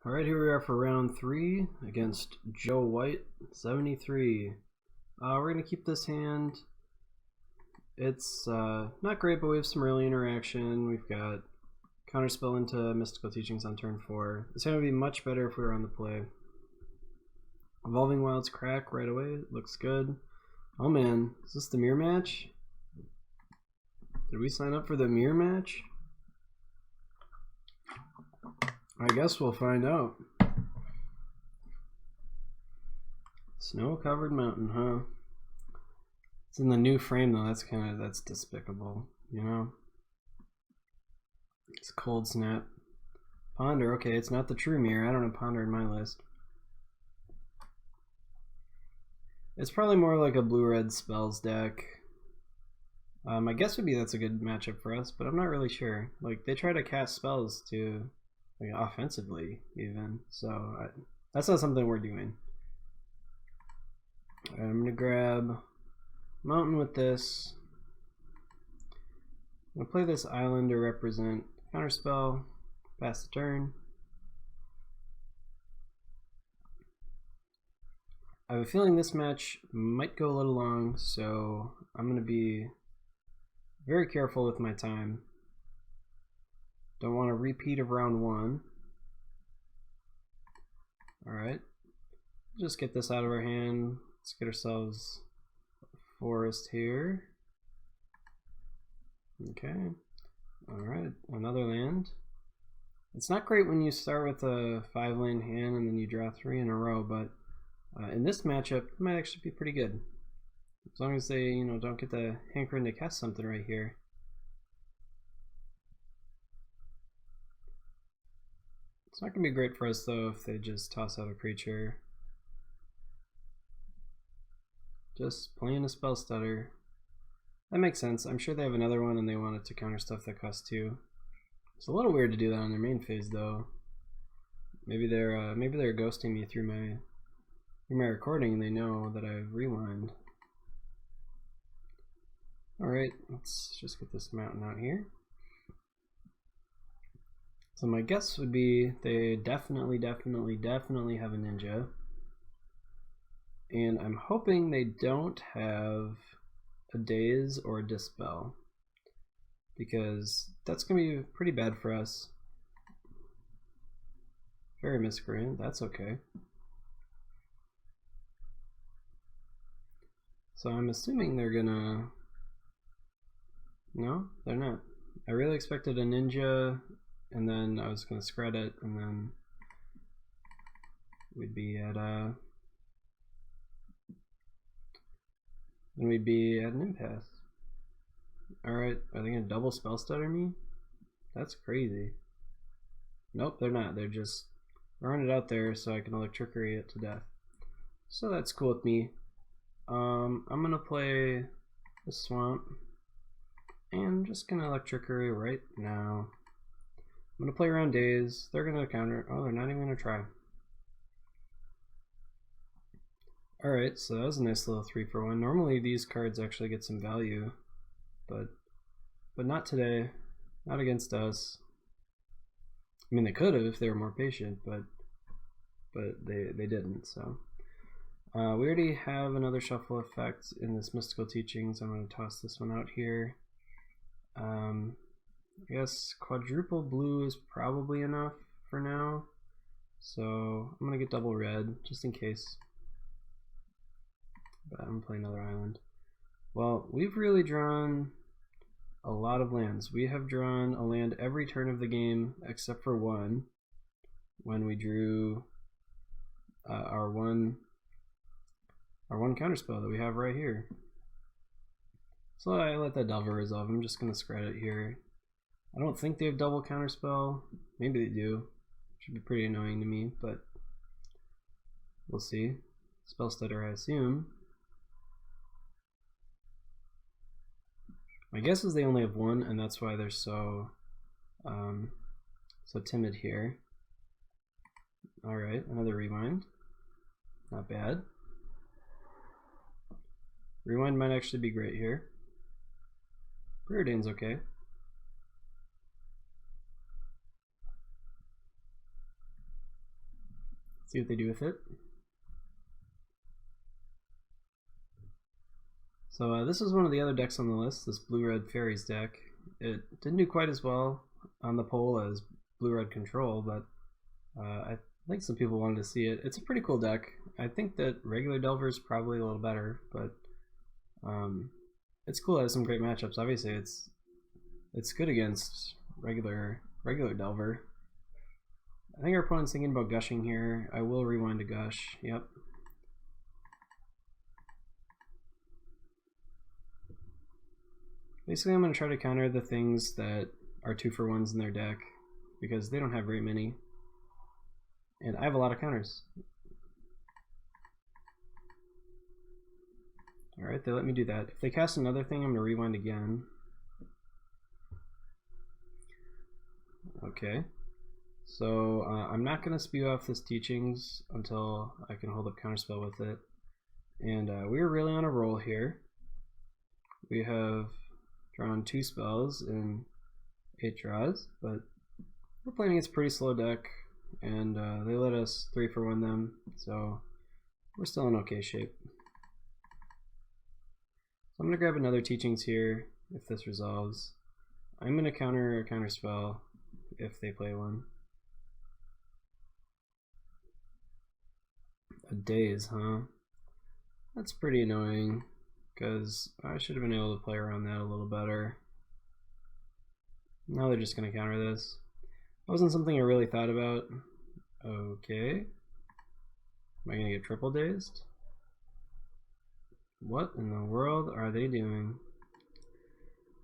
Alright, here we are for round 3 against Joe White, 73. We're going to keep this hand. It's not great, but we have some early interaction. We've got counterspell into Mystical Teachings on turn 4. It's going to be much better if we were on the play. Evolving Wilds crack right away. Looks good. Oh man, is this the mirror match? Did we sign up for the mirror match? I guess we'll find out. Snow-covered mountain, huh? It's in the new frame though. That's despicable, you know? It's cold snap. Ponder, okay, it's not the true mirror. I don't have Ponder in my list. It's probably more like a blue-red spells deck. My guess would be that's a good matchup for us, but I'm not really sure. Like, they try to cast spells to, like, offensively even, so that's not something we're doing. Right, I'm gonna grab mountain with this. I'm gonna play this island to represent counterspell, pass the turn. I have a feeling this match might go a little long, so I'm gonna be very careful with my time. Don't want a repeat of round 1. Alright, just get this out of our hand. Let's get ourselves a forest here. Okay, alright, another land. It's not great when you start with a 5-land hand and then you draw 3 in a row, but in this matchup, it might actually be pretty good. As long as they, don't get the hankering to cast something right here. It's not going to be great for us though if they just toss out a creature. Just playing a spell stutter. That makes sense. I'm sure they have another one and they want it to counter stuff that costs 2. It's a little weird to do that on their main phase though. Maybe they're ghosting me through my recording and they know that I rewind. Alright, let's just get this mountain out here. So my guess would be they definitely have a ninja. And I'm hoping they don't have a daze or a dispel, because that's going to be pretty bad for us. Very miscreant, that's okay. So I'm assuming they're gonna... No, they're not. I really expected a ninja, and then I was gonna scred it, and then we'd be at an impasse. Alright, are they gonna double spell stutter me? That's crazy. Nope, they're not. They're just throwing it out there so I can electricity it to death. So that's cool with me. I'm gonna play the swamp, and I'm just gonna electricity right now. I'm gonna play around days. They're gonna counter. Oh, they're not even gonna try. Alright, so that was a nice little 3-for-1. Normally these cards actually get some value, but not today. Not against us. I mean, they could have if they were more patient, but they didn't. So we already have another shuffle effect in this Mystical Teachings. I'm going to toss this one out here. I guess quadruple blue is probably enough for now, so I'm going to get double red just in case. But I'm going to play another island. Well, we've really drawn a lot of lands. We have drawn a land every turn of the game except for one, when we drew our one counterspell that we have right here. So I let that Delver resolve. I'm just going to scred it here. I don't think they have double counterspell. Maybe they do. Should be pretty annoying to me, but we'll see. Spell stutter, I assume. My guess is they only have one, and that's why they're so timid here. Alright, another rewind. Not bad. Rewind might actually be great here. Preordain's okay. See what they do with it. So this is one of the other decks on the list, this blue-red Faeries deck. It didn't do quite as well on the poll as blue-red Control, but I think some people wanted to see it. It's a pretty cool deck. I think that regular Delver is probably a little better, but it's cool. It has some great matchups. Obviously, it's good against regular Delver. I think our opponent's thinking about gushing here. I will rewind to gush. Yep. Basically, I'm going to try to counter the things that are 2-for-1s in their deck because they don't have very many. And I have a lot of counters. Alright, they let me do that. If they cast another thing, I'm going to rewind again. Okay. So I'm not going to spew off this Teachings until I can hold up Counterspell with it. And we're really on a roll here. We have drawn 2 spells in 8 draws, but we're playing against a pretty slow deck, and they let us 3-for-1 them, so we're still in okay shape. So I'm going to grab another Teachings here if this resolves. I'm going to counter a Counterspell if they play one. A Daze, huh? That's pretty annoying, because I should have been able to play around that a little better. Now they're just going to counter this. That wasn't something I really thought about. Okay. Am I going to get triple dazed? What in the world are they doing?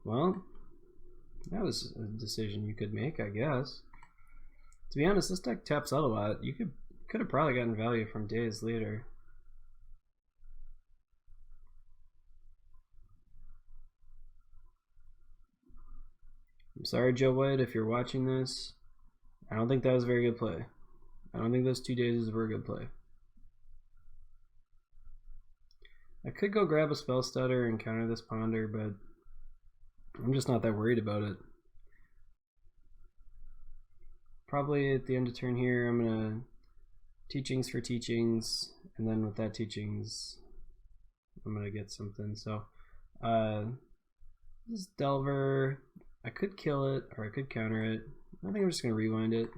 Well, that was a decision you could make, I guess. To be honest, this deck taps out a lot. You could have probably gotten value from Daze later. I'm sorry, Joe White, if you're watching this. I don't think that was a very good play. I don't think those 2 Dazes were a good play. I could go grab a Spell Stutter and counter this Ponder, but I'm just not that worried about it. Probably at the end of turn here, I'm going to Teachings for Teachings, and then with that Teachings, I'm going to get something. So, this is Delver. I could kill it, or I could counter it. I think I'm just going to rewind it.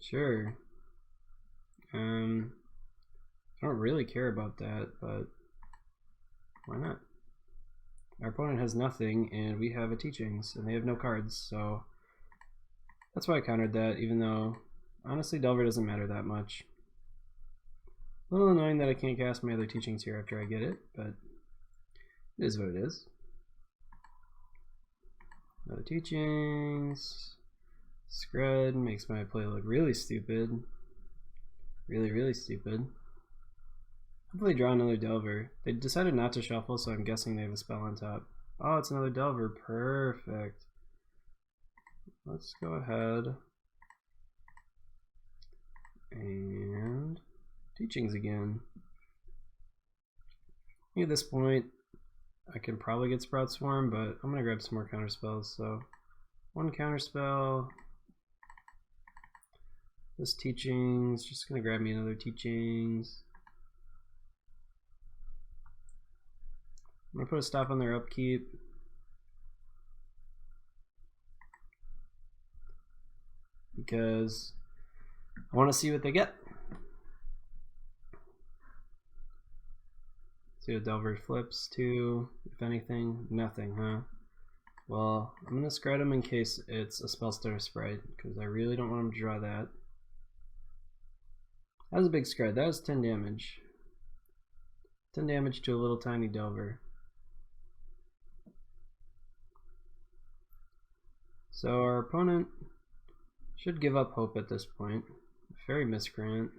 Sure. I don't really care about that, but why not? Our opponent has nothing, and we have a Teachings, and they have no cards, so that's why I countered that, even though, honestly, Delver doesn't matter that much. A little annoying that I can't cast my other Teachings here after I get it, but it is what it is. Another Teachings. Scred makes my play look really stupid. Really stupid. Hopefully draw another Delver. They decided not to shuffle, so I'm guessing they have a spell on top. Oh, it's another Delver. Perfect. Let's go ahead and Teachings again. At this point, I can probably get Sprout Swarm, but I'm going to grab some more counterspells. So, 1 counterspell. This Teachings, just going to grab me another Teachings. I'm going to put a stop on their upkeep. Because I want to see what they get. See what Delver flips to, if anything. Nothing, huh? Well, I'm going to scred him in case it's a Spellstutter Sprite, because I really don't want him to draw that. That was a big scred. That was 10 damage. 10 damage to a little tiny Delver. So our opponent should give up hope at this point. Fairy Miscreant.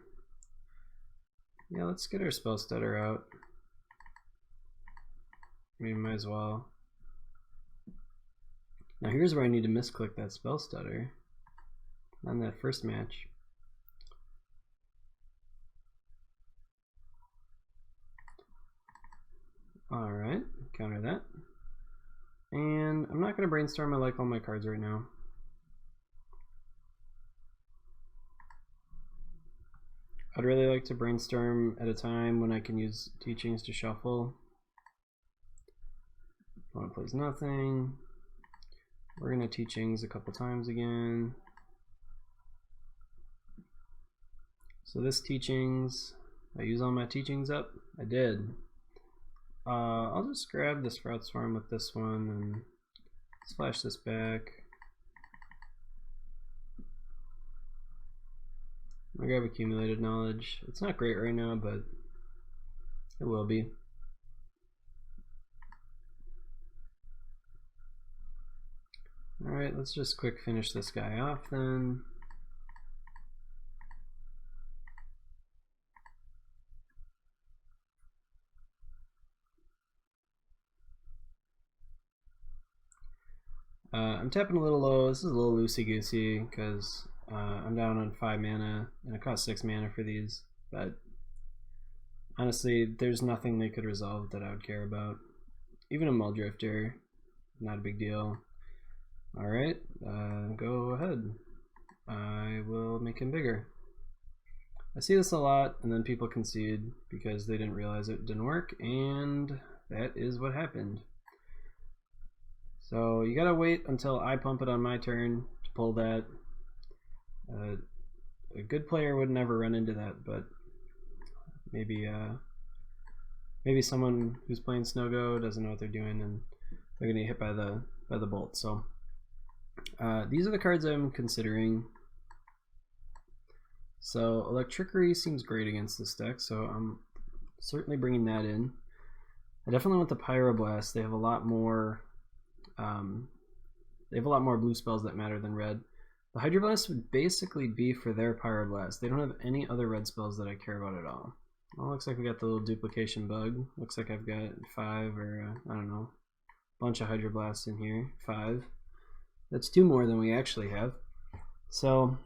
Yeah, let's get our Spell Stutter out. I mean, might as well. Now here's where I need to misclick that Spell Stutter on that first match. Alright, counter that. And I'm not going to brainstorm, I like all my cards right now. I'd really like to brainstorm at a time when I can use teachings to shuffle. Opponent plays nothing. We're gonna teachings a couple times again. So this teachings, I use all my teachings up? I did. I'll just grab the Sprout Swarm with this one and splash this back. I'll grab Accumulated Knowledge. It's not great right now, but it will be. Alright, let's just quick finish this guy off then. I'm tapping a little low. This is a little loosey-goosey because I'm down on 5 mana and it costs 6 mana for these, but honestly there's nothing they could resolve that I would care about. Even a Muldrifter, not a big deal. Alright, go ahead. I will make him bigger. I see this a lot and then people concede because they didn't realize it didn't work, and that is what happened. So you gotta wait until I pump it on my turn to pull that. A good player would never run into that, but maybe someone who's playing Snow Go doesn't know what they're doing and they're gonna get hit by the bolt. So these are the cards I'm considering. So Electrickery seems great against this deck, so I'm certainly bringing that in. I definitely want the Pyroblast. They have a lot more. They have a lot more blue spells that matter than red. The Hydroblast would basically be for their Pyroblast. They don't have any other red spells that I care about at all. Well, looks like we got the little duplication bug. Looks like I've got 5 or I don't know, a bunch of Hydroblasts in here. 5. That's 2 more than we actually have. So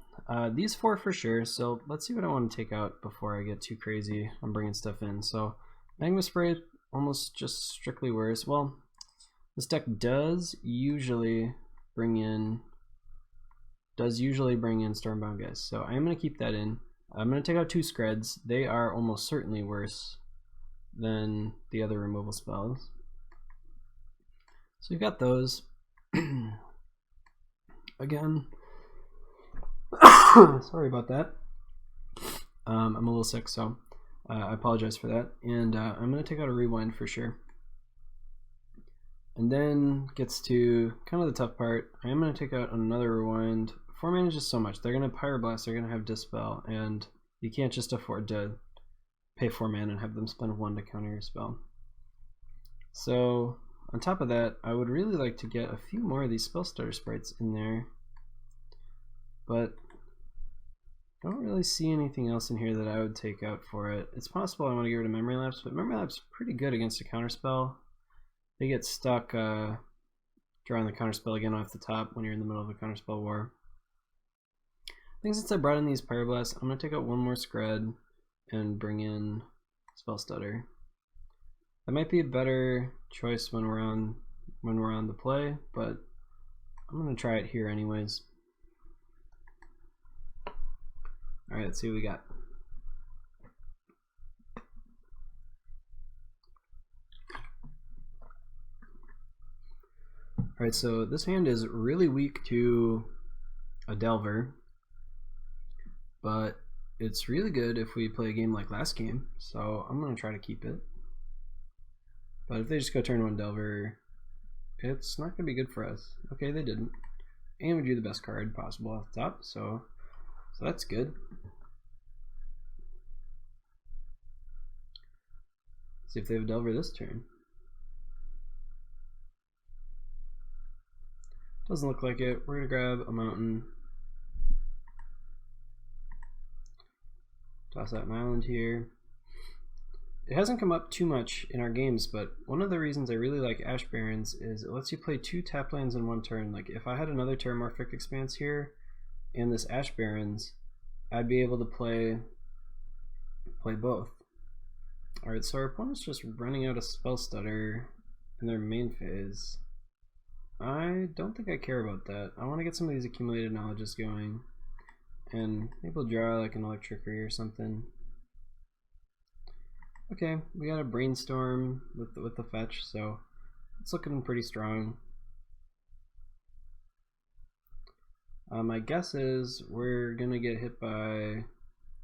these 4 for sure. So let's see what I want to take out before I get too crazy. I'm bringing stuff in. So Magma Spray, almost just strictly worse. Well, this deck does usually bring in Stormbound Guest, so I'm going to keep that in. I'm going to take out 2 Screds. They are almost certainly worse than the other removal spells. So we've got those. Again, sorry about that. I'm a little sick, so I apologize for that. And I'm going to take out a Rewind for sure. And then gets to kind of the tough part. I am going to take out another Rewind. 4 mana is just so much. They're going to Pyroblast, they're going to have Dispel, and you can't just afford to pay 4 mana and have them spend 1 to counter your spell. So on top of that, I would really like to get a few more of these Spell Starter sprites in there, but I don't really see anything else in here that I would take out for it. It's possible I want to get rid of Memory Lapse, but Memory Lapse is pretty good against a counterspell. They get stuck drawing the counterspell again off the top when you're in the middle of a counterspell war. I think since I brought in these Pyroblasts, I'm going to take out 1 more Scred and bring in Spell Stutter. That might be a better choice when we're on the play, but I'm going to try it here anyways. Alright, let's see what we got. Alright, so this hand is really weak to a Delver, but it's really good if we play a game like last game, so I'm going to try to keep it. But if they just go turn 1 Delver, it's not going to be good for us. Okay, they didn't. And we drew the best card possible off the top, so that's good. See if they have a Delver this turn. Doesn't look like it. We're going to grab a Mountain. Toss out an Island here. It hasn't come up too much in our games, but one of the reasons I really like Ash Barrens is it lets you play 2 tap lands in 1 turn. Like if I had another Terramorphic Expanse here and this Ash Barrens, I'd be able to play both. Alright, so our opponent's just running out of Spell Stutter in their main phase. I don't think I care about that. I want to get some of these accumulated knowledges going, and maybe we'll draw like an Electrickery or something. Okay, we got a brainstorm with the fetch, so it's looking pretty strong. My guess is we're gonna get hit by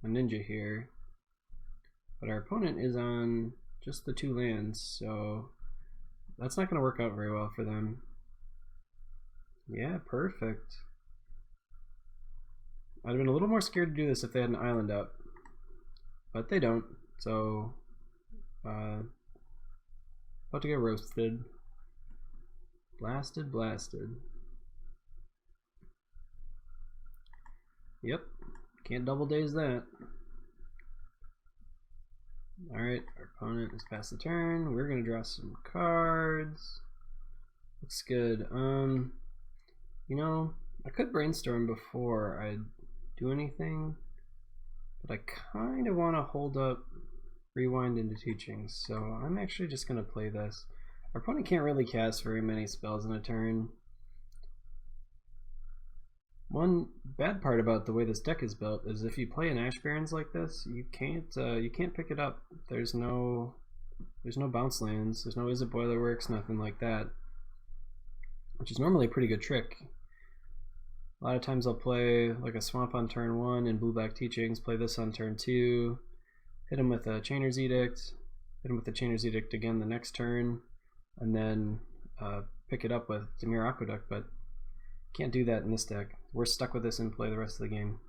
a ninja here, but our opponent is on just the 2 lands, so that's not gonna work out very well for them. Yeah, perfect. I'd have been a little more scared to do this if they had an island up, but they don't, so about to get roasted. Blasted, blasted. Yep, can't double daze that. Alright, our opponent has passed the turn. We're gonna draw some cards. Looks good. You know, I could brainstorm before I do anything, but I kind of want to hold up rewind into teachings, so I'm actually just gonna play this. Our opponent can't really cast very many spells in a turn. One bad part about the way this deck is built is if you play an Ash Barrens like this, you can't pick it up. There's no bounce lands, there's no Is It Boilerworks, nothing like that, which is normally a pretty good trick. A lot of times I'll play like a Swamp on turn 1 and Blue-Black Teachings, play this on turn 2, hit him with a Chainer's Edict, hit him with the Chainer's Edict again the next turn, and then pick it up with Dimir Aqueduct, but can't do that in this deck. We're stuck with this in play the rest of the game.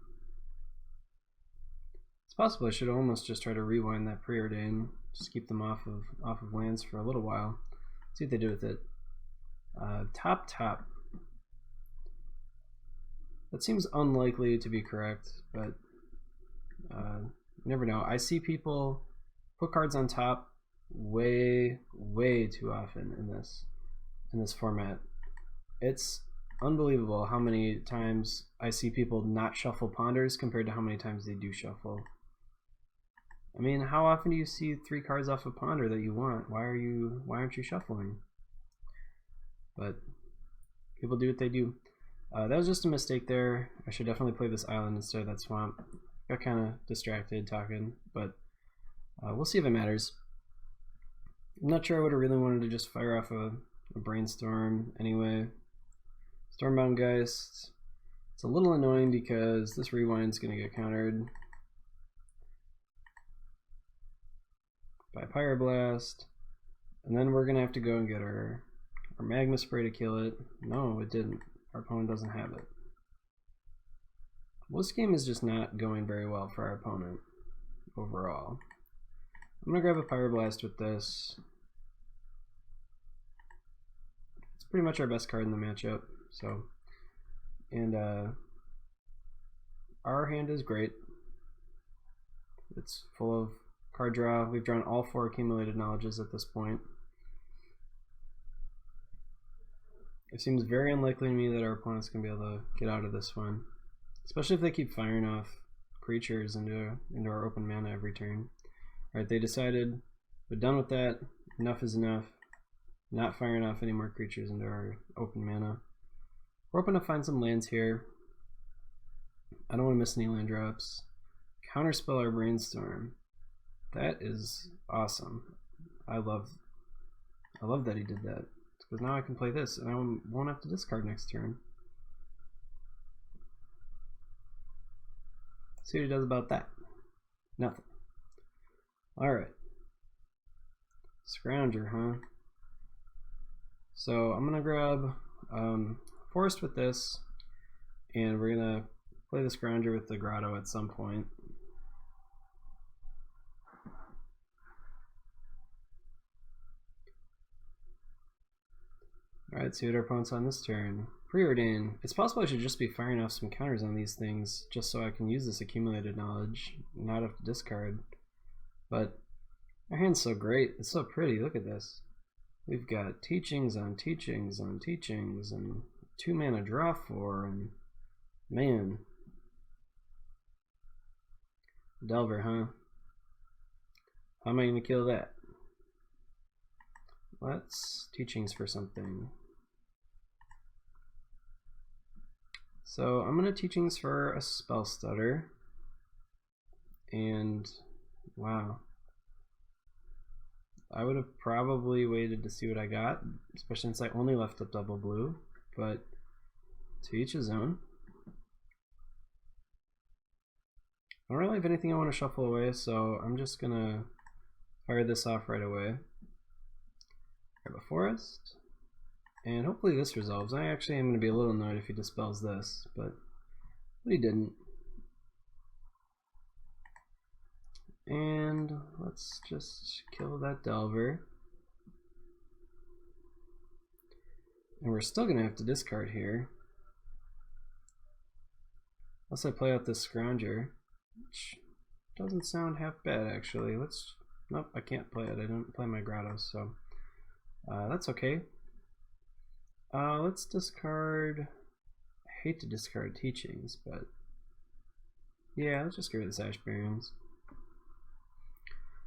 It's possible I should almost just try to rewind that Preordain, just keep them off of lands for a little while. See what they do with it. Top. That seems unlikely to be correct, but you never know. I see people put cards on top way too often in this format. It's unbelievable how many times I see people not shuffle Ponders compared to how many times they do shuffle. I mean, how often do you see 3 cards off a Ponder that you want? Why aren't you shuffling? But people do what they do. That was just a mistake there. I should definitely play this island instead of that swamp. Got kind of distracted talking, but we'll see if it matters. I'm not sure I would have really wanted to just fire off a brainstorm anyway. Stormbound Geist. It's a little annoying because this rewind's going to get countered by Pyroblast, and then we're going to have to go and get our Magma Spray to kill it. No, it didn't. Our opponent doesn't have it. Well, this game is just not going very well for our opponent overall. I'm going to grab a Pyroblast with this. It's pretty much our best card in the matchup. So, and our hand is great. It's full of card draw. We've drawn all 4 accumulated knowledges at this point. It seems very unlikely to me that our opponent's going to be able to get out of this one, especially if they keep firing off creatures into our open mana every turn. Alright, they decided we're done with that. Enough is enough. Not firing off any more creatures into our open mana. We're hoping to find some lands here. I don't want to miss any land drops. Counterspell our Brainstorm. That is awesome. I love that he did that. Because now I can play this and I won't have to discard next turn. See what he does about that. Nothing. Alright. Scrounger, huh? So I'm gonna grab Forest with this, and we're gonna play the Scrounger with the Grotto at some point. Alright, see what our opponent's on this turn. Preordain. It's possible I should just be firing off some counters on these things just so I can use this accumulated knowledge, not have to discard. But our hand's so great. It's so pretty. Look at this. We've got teachings on teachings on teachings and 2 mana draw 4, and man. Delver, huh? How am I going to kill that? Let's teachings for something. So I'm going to teachings for a spell stutter. And wow. I would have probably waited to see what I got, especially since I only left up double blue, but to each his own. I don't really have anything I want to shuffle away, so I'm just gonna fire this off right away. Grab a forest, and hopefully this resolves. I actually am going to be a little annoyed if he dispels this, but he didn't. And let's just kill that Delver. And we're still going to have to discard here. Unless I play out this Scrounger, which doesn't sound half bad actually. Nope, I can't play it. I didn't play my Grotto, so that's okay. Let's discard. I hate to discard Teachings, but yeah, let's just get rid of this Ash Barrens.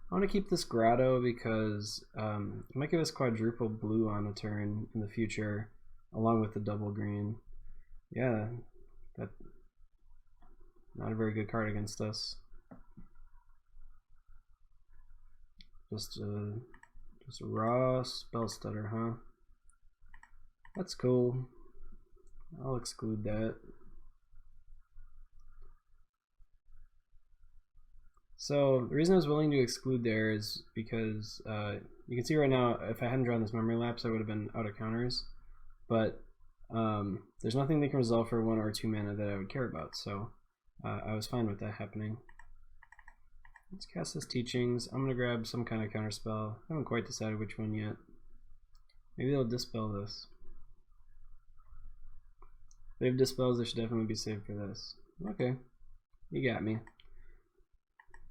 I want to keep this Grotto because it might give us quadruple blue on a turn in the future, along with the double green. Yeah, that not a very good card against us. Just a raw spell stutter, huh? That's cool. I'll exclude that. So the reason I was willing to exclude there is because you can see right now, if I hadn't drawn this memory lapse, I would have been out of counters. But there's nothing they can resolve for 1 or 2 mana that I would care about, so I was fine with that happening. Let's cast this Teachings. I'm going to grab some kind of counterspell. I haven't quite decided which one yet. Maybe they'll dispel this. If they have dispels, they should definitely be saved for this. Okay, you got me.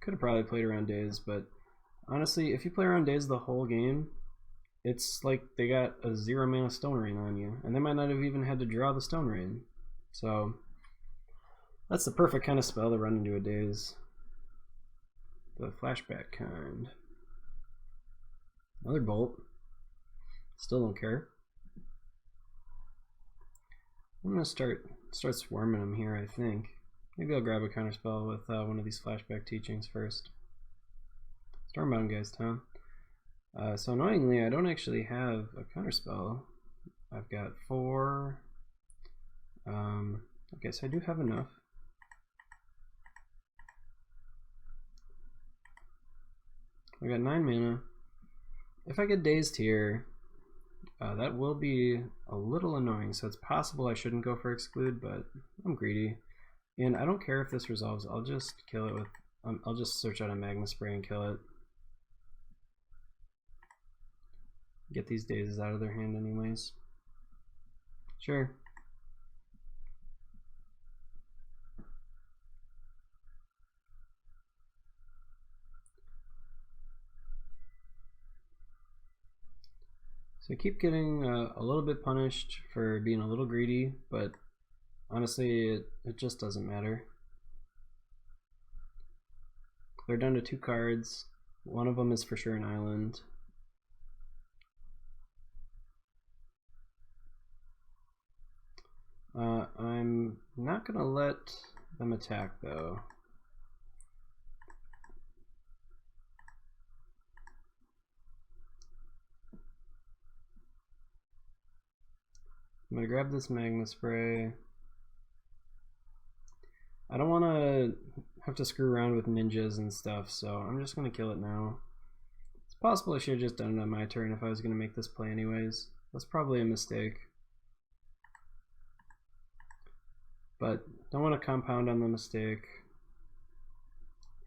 Could have probably played around Daze, but honestly, if you play around Daze the whole game, it's like they got a 0 mana Stone Rain on you, and they might not have even had to draw the Stone Rain. So that's the perfect kind of spell to run into a Daze. The flashback kind. Another Bolt. Still don't care. I'm gonna start swarming them here, I think. Maybe I'll grab a counterspell with one of these flashback Teachings first. Stormbound Geist, huh? So annoyingly, I don't actually have a counterspell. I've got 4. Okay, so I do have enough. I got 9 mana. If I get dazed here, that will be a little annoying. So it's possible I shouldn't go for exclude, but I'm greedy. And I don't care if this resolves. I'll just kill it with. I'll just search out a Magma Spray and kill it. Get these dazes out of their hand, anyways. Sure. So I keep getting a little bit punished for being a little greedy, but honestly, it just doesn't matter. They're down to 2 cards. One of them is for sure an island. I'm not gonna let them attack though. I'm gonna grab this Magma Spray. I don't want to have to screw around with ninjas and stuff, so I'm just gonna kill it now. It's possible I should have just done it on my turn if I was gonna make this play anyways. That's probably a mistake. But don't want to compound on the mistake.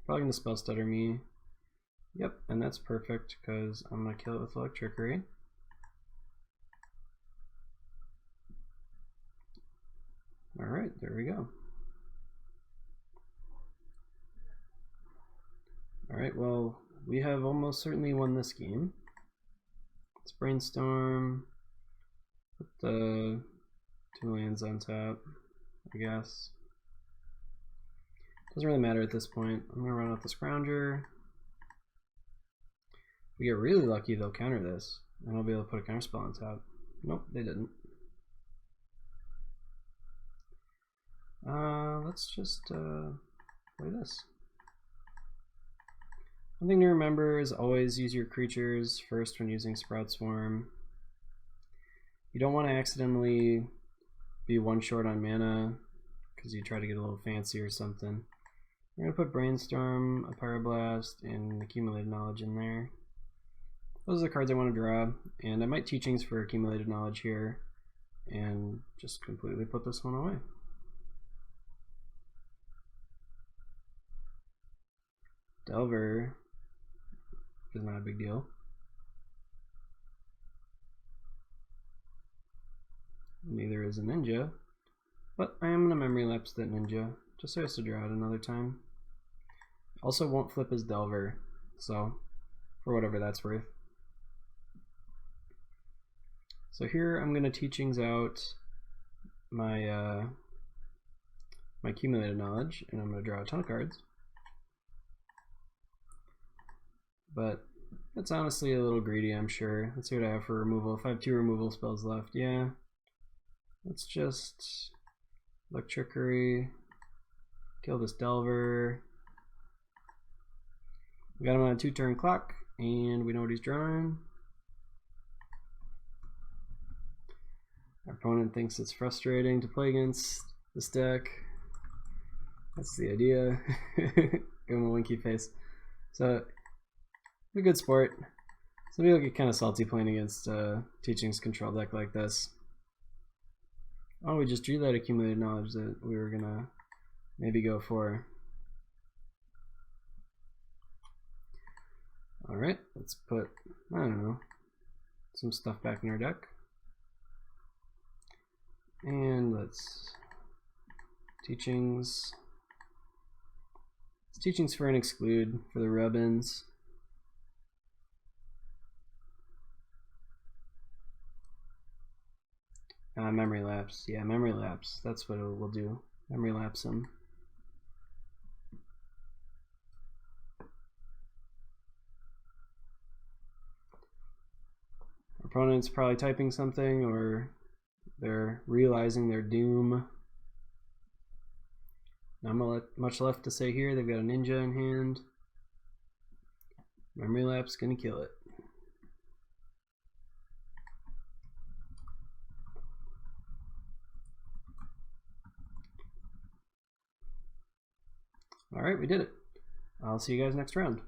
Probably gonna spell stutter me. Yep, and that's perfect because I'm gonna kill it with Electrickery. Alright, there we go. Alright, well, we have almost certainly won this game. Let's brainstorm. Put the 2 lands on top, I guess. Doesn't really matter at this point. I'm gonna run out the Scrounger. If we get really lucky, they'll counter this, and I'll be able to put a counterspell on top. Nope, they didn't. Let's just play this. One thing to remember is always use your creatures first when using Sprout Swarm. You don't want to accidentally be one short on mana because you try to get a little fancy or something. We're going to put Brainstorm, a Pyroblast, and Accumulated Knowledge in there. Those are the cards I want to draw, and I might Teachings for Accumulated Knowledge here and just completely put this one away. Delver is not a big deal. Neither is a Ninja, but I am going to Memory Lapse that Ninja, just so he has to draw it another time. Also won't flip his Delver, so for whatever that's worth. So here I'm going to Teachings out my my Accumulated Knowledge, and I'm going to draw a ton of cards. But that's honestly a little greedy, I'm sure. Let's see what I have for removal. If I have 2 removal spells left, yeah. Let's just Luck Trickery, kill this Delver. We got him on a 2-turn clock, and we know what he's drawing. Our opponent thinks it's frustrating to play against this deck. That's the idea. Give him a winky face. So, a good sport. Some people get kind of salty playing against Teachings control deck like this. Oh, we just drew that Accumulated Knowledge that we were gonna maybe go for. Alright, let's put, I don't know, some stuff back in our deck. And let's Teachings. It's Teachings for an Exclude for the Rubbins. Memory Lapse. Yeah, Memory Lapse. That's what we'll do. Memory Lapse him. Our opponent's probably typing something, or they're realizing their doom. Not much left to say here. They've got a Ninja in hand. Memory Lapse gonna kill it. Alright, we did it. I'll see you guys next round.